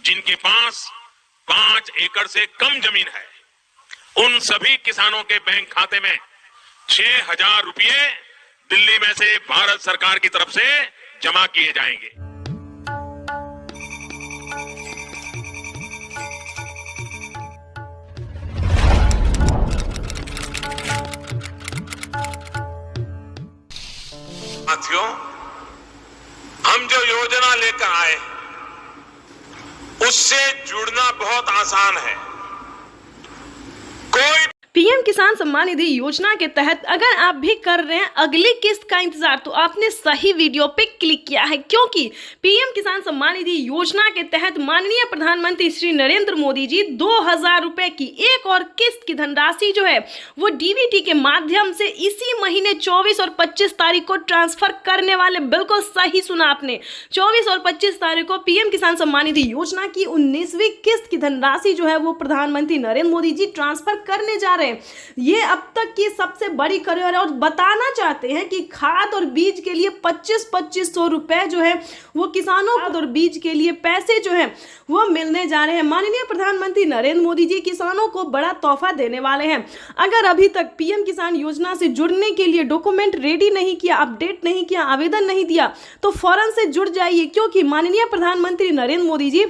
जिनके पास 5 एकड़ से कम जमीन है, उन सभी किसानों के बैंक खाते में 6,000 रुपये दिल्ली में से भारत सरकार की तरफ से जमा किए जाएंगे। साथियों, हम जो योजना लेकर आए उससे जुड़ना बहुत आसान है। कोई पीएम किसान सम्मान निधि योजना के तहत अगर आप भी कर रहे हैं अगली किस्त का इंतजार, तो आपने सही वीडियो पे क्लिक किया है, क्योंकि पीएम किसान सम्मान निधि योजना के तहत माननीय प्रधानमंत्री श्री नरेंद्र मोदी जी 2,000 रुपए की एक और किस्त की धनराशि जो है वो डीबीटी के माध्यम से इसी महीने 24 और 25 तारीख को ट्रांसफर करने वाले। बिल्कुल सही सुना आपने, 24 और 25 तारीख को पीएम किसान सम्मान निधि योजना की 19वीं किस्त की धनराशि जो है वो प्रधानमंत्री नरेंद्र मोदी जी ट्रांसफर करने जा रहे हैं। ये अब तक की सबसे बड़ी खबर है और बताना चाहते हैं कि खाद और बीज के लिए 2500 रुपए जो है वो किसानों को और बीज के लिए पैसे जो है वो मिलने जा रहे हैं। माननीय प्रधानमंत्री नरेंद्र मोदी जी किसानों को बड़ा तोहफा देने वाले हैं। अगर अभी तक पीएम किसान योजना से जुड़ने के लिए डॉक्यूमेंट रेडी नहीं किया, अपडेट नहीं किया, आवेदन नहीं दिया, तो फौरन से जुड़ जाइए, क्योंकि माननीय प्रधानमंत्री नरेंद्र मोदी जी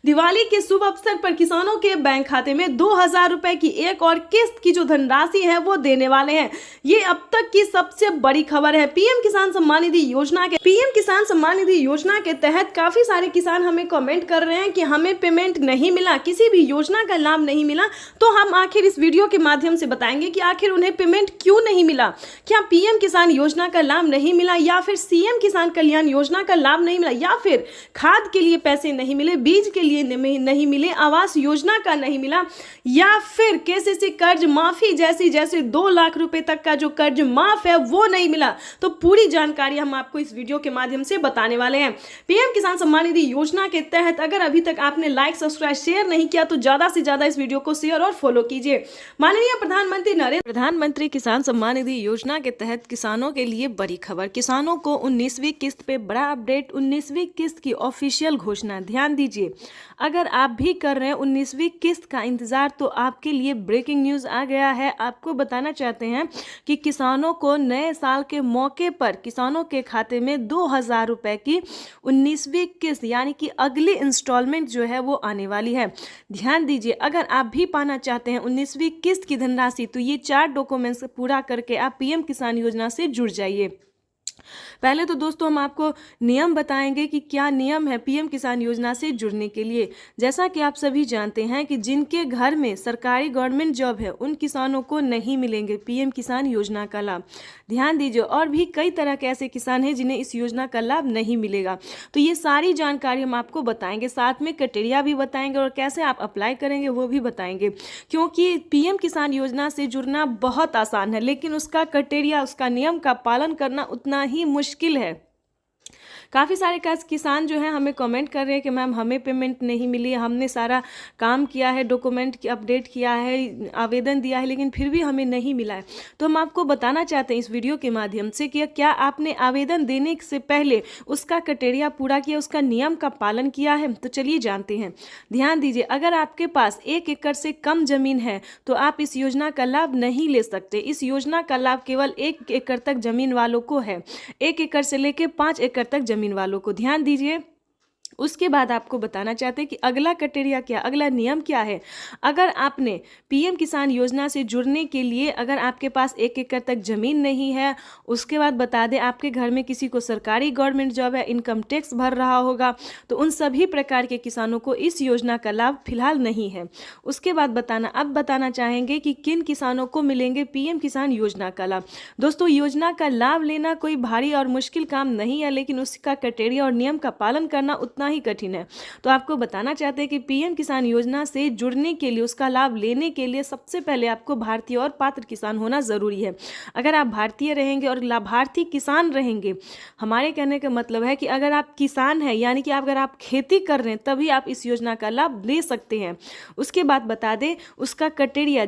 दिवाली के शुभ अवसर पर किसानों के बैंक खाते में 2,000 रुपए की एक और किस्त की जो धनराशि है वो देने वाले हैं। ये अब तक की सबसे बड़ी खबर है। पीएम किसान सम्मान निधि योजना के तहत काफी सारे किसान हमें कमेंट कर रहे हैं कि हमें पेमेंट नहीं मिला, किसी भी योजना का लाभ नहीं मिला। तो हम आखिर इस वीडियो के माध्यम से बताएंगे कि आखिर उन्हें पेमेंट क्यों नहीं मिला। क्या पीएम किसान योजना का लाभ नहीं मिला, या फिर सीएम किसान कल्याण योजना का लाभ नहीं मिला, या फिर खाद के लिए पैसे नहीं मिले, बीज के लिए नहीं मिले, आवास योजना का नहीं मिला, या फिर केसीसी कर्ज माफी जैसे 2 लाख रुपए तक का जो कर्ज माफ है वो नहीं मिला। तो पूरी जानकारी हम आपको इस वीडियो के माध्यम से बताने वाले हैं। पीएम किसान सम्मान निधि योजना के तहत अगर अभी तक आपने लाइक, सब्सक्राइब, शेयर नहीं किया तो ज्यादा से ज्यादा इस वीडियो को शेयर और फॉलो कीजिए। माननीय प्रधानमंत्री किसान सम्मान निधि योजना के तहत किसानों के लिए बड़ी खबर। किसानों को 19वीं किस्त पे बड़ा अपडेट, 19वीं किस्त की ऑफिशियल घोषणा। ध्यान दीजिए, अगर आप भी कर रहे हैं 19वीं किस्त का इंतजार, तो आपके लिए ब्रेकिंग न्यूज़ आ गया है। आपको बताना चाहते हैं कि किसानों को नए साल के मौके पर किसानों के खाते में 2,000 रुपए की 19वीं किस्त यानी कि अगली इंस्टॉलमेंट जो है वो आने वाली है। ध्यान दीजिए, अगर आप भी पाना चाहते हैं 19वीं किस्त की धनराशि, तो ये 4 डॉक्यूमेंट्स पूरा करके आप पीएम किसान योजना से जुड़ जाइए। पहले तो दोस्तों हम आपको नियम बताएंगे कि क्या नियम है पीएम किसान योजना से जुड़ने के लिए। जैसा कि आप सभी जानते हैं कि जिनके घर में सरकारी गवर्नमेंट जॉब है उन किसानों को नहीं मिलेंगे पीएम किसान योजना का लाभ। ध्यान दीजिए, और भी कई तरह के ऐसे किसान हैं जिन्हें इस योजना का लाभ नहीं मिलेगा। तो ये सारी जानकारी हम आपको बताएंगे, साथ में क्राइटेरिया भी बताएंगे और कैसे आप अप्लाई करेंगे वो भी बताएंगे। क्योंकि पीएम किसान योजना से जुड़ना बहुत आसान है, लेकिन उसका क्राइटेरिया, उसका नियम का पालन करना उतना ही मुश्किल है। काफ़ी सारे किसान जो हैं हमें कमेंट कर रहे हैं कि मैम हमें पेमेंट नहीं मिली, हमने सारा काम किया है, डॉक्यूमेंट की अपडेट किया है, आवेदन दिया है, लेकिन फिर भी हमें नहीं मिला है। तो हम आपको बताना चाहते हैं इस वीडियो के माध्यम से कि क्या आपने आवेदन देने से पहले उसका क्राइटेरिया पूरा किया, उसका नियम का पालन किया है। तो चलिए जानते हैं। ध्यान दीजिए, अगर आपके पास 1 एकड़ से कम जमीन है तो आप इस योजना का लाभ नहीं ले सकते। इस योजना का लाभ केवल 1 एकड़ तक जमीन वालों को है, 1 एकड़ से लेकर 5 एकड़ तक जमीन वालों को। ध्यान दीजिए, उसके बाद आपको बताना चाहते हैं कि अगला क्राइटेरिया क्या, अगला नियम क्या है। अगर आपने पीएम किसान योजना से जुड़ने के लिए, अगर आपके पास 1 एकड़ तक जमीन नहीं है, उसके बाद बता दें आपके घर में किसी को सरकारी गवर्नमेंट जॉब है, इनकम टैक्स भर रहा होगा, तो उन सभी प्रकार के किसानों को इस योजना का लाभ फिलहाल नहीं है। उसके बाद बताना चाहेंगे कि किन किसानों को मिलेंगे पीएम किसान योजना का लाभ। दोस्तों, योजना का लाभ लेना कोई भारी और मुश्किल काम नहीं है, लेकिन उसका क्राइटेरिया और नियम का पालन करना उतना ही कठिन है। तो आपको बताना चाहते हैं कि पीएम किसान योजना से जुड़ने के लिए, उसका लाभ लेने के लिए सबसे पहले आपको भारतीय और पात्र किसान होना जरूरी है। अगर आप भारतीय रहेंगे और लाभार्थी किसान रहेंगे, हमारे कहने का मतलब है कि अगर आप किसान हैं यानी कि अगर आप खेती कर रहे हैं, तभी आप इस योजना का लाभ ले सकते हैं। उसके बाद बता दें उसका क्राइटेरिया,